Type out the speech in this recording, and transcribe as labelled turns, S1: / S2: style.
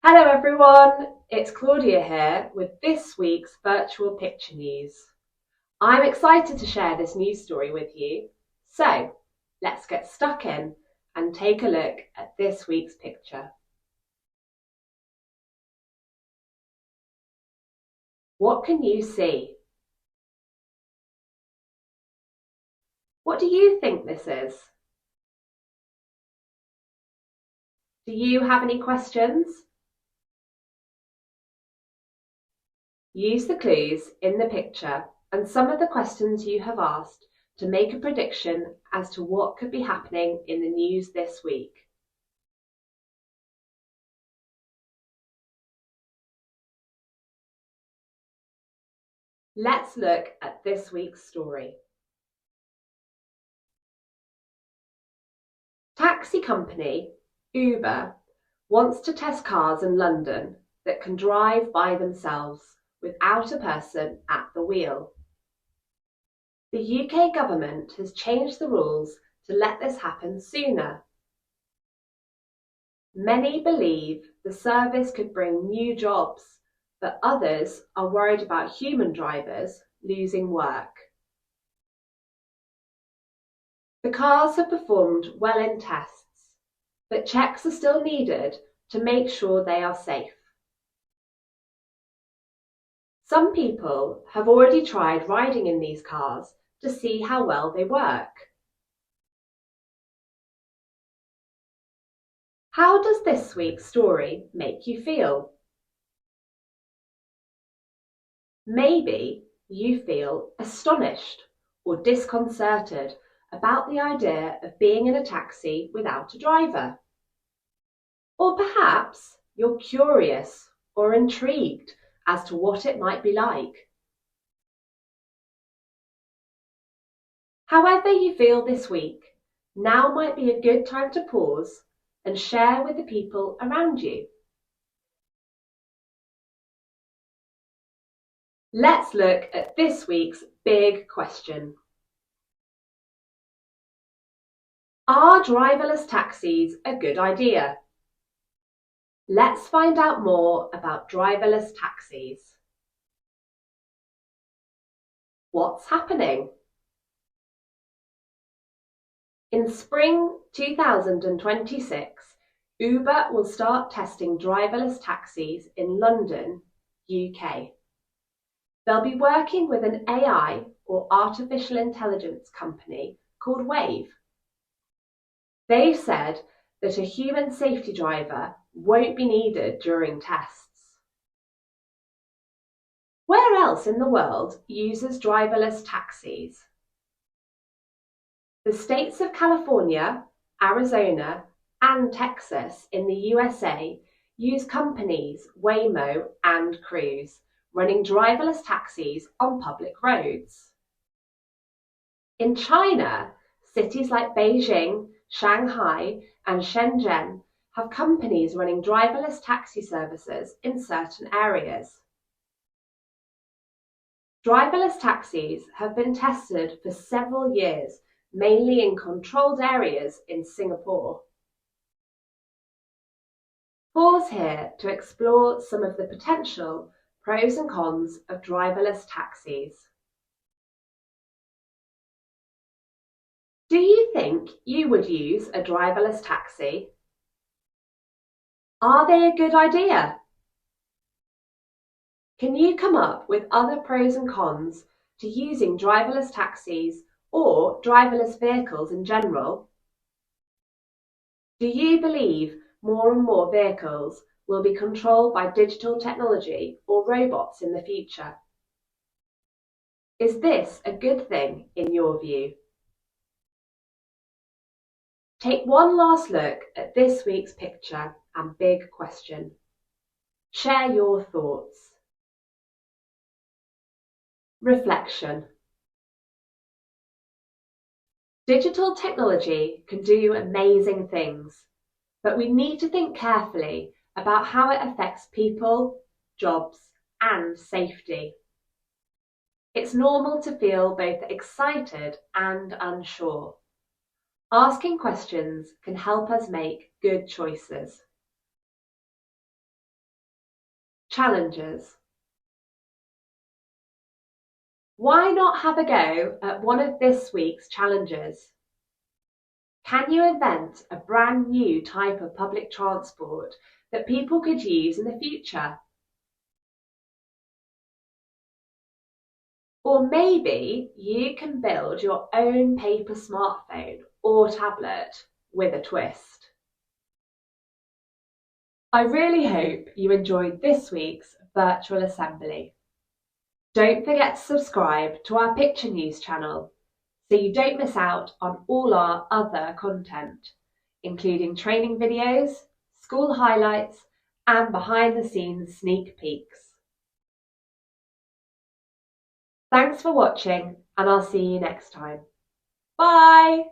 S1: Hello everyone, it's Claudia here with this week's virtual picture news. I'm excited to share this news story with you, so let's get stuck in and take a look at this week's picture. What can you see? What do you think this is? Do you have any questions? Use the clues in the picture and some of the questions you have asked to make a prediction as to what could be happening in the news this week. Let's look at this week's story. Taxi company Uber wants to test cars in London that can drive by themselves without a person at the wheel. The UK government has changed the rules to let this happen sooner. Many believe the service could bring new jobs, but others are worried about human drivers losing work. The cars have performed well in tests, but checks are still needed to make sure they are safe. Some people have already tried riding in these cars to see how well they work. How does this week's story make you feel? Maybe you feel astonished or disconcerted about the idea of being in a taxi without a driver. Or perhaps you're curious or intrigued as to what it might be like. However you feel this week, now might be a good time to pause and share with the people around you. Let's look at this week's big question. Are driverless taxis a good idea? Let's find out more about driverless taxis. What's happening? In spring 2026, Uber will start testing driverless taxis in London, UK. They'll be working with an AI or artificial intelligence company called Wave. They've said that a human safety driver won't be needed during tests. Where else in the world uses driverless taxis? The states of California, Arizona, and Texas in the USA use companies Waymo and Cruise, running driverless taxis on public roads. In China, cities like Beijing, Shanghai, and Shenzhen have companies running driverless taxi services in certain areas. Driverless taxis have been tested for several years, mainly in controlled areas in Singapore. Pause here to explore some of the potential pros and cons of driverless taxis. Do you think you would use a driverless taxi? Are they a good idea? Can you come up with other pros and cons to using driverless taxis or driverless vehicles in general? Do you believe more and more vehicles will be controlled by digital technology or robots in the future? Is this a good thing in your view? Take one last look at this week's picture and big question. Share your thoughts. Reflection. Digital technology can do amazing things, but we need to think carefully about how it affects people, jobs, and safety. It's normal to feel both excited and unsure. Asking questions can help us make good choices. Challenges. Why not have a go at one of this week's challenges? Can you invent a brand new type of public transport that people could use in the future? Or maybe you can build your own paper smartphone or tablet with a twist. I really hope you enjoyed this week's virtual assembly. Don't forget to subscribe to our Picture News channel so you don't miss out on all our other content, including training videos, school highlights, and behind-the-scenes sneak peeks. Thanks for watching, and I'll see you next time. Bye!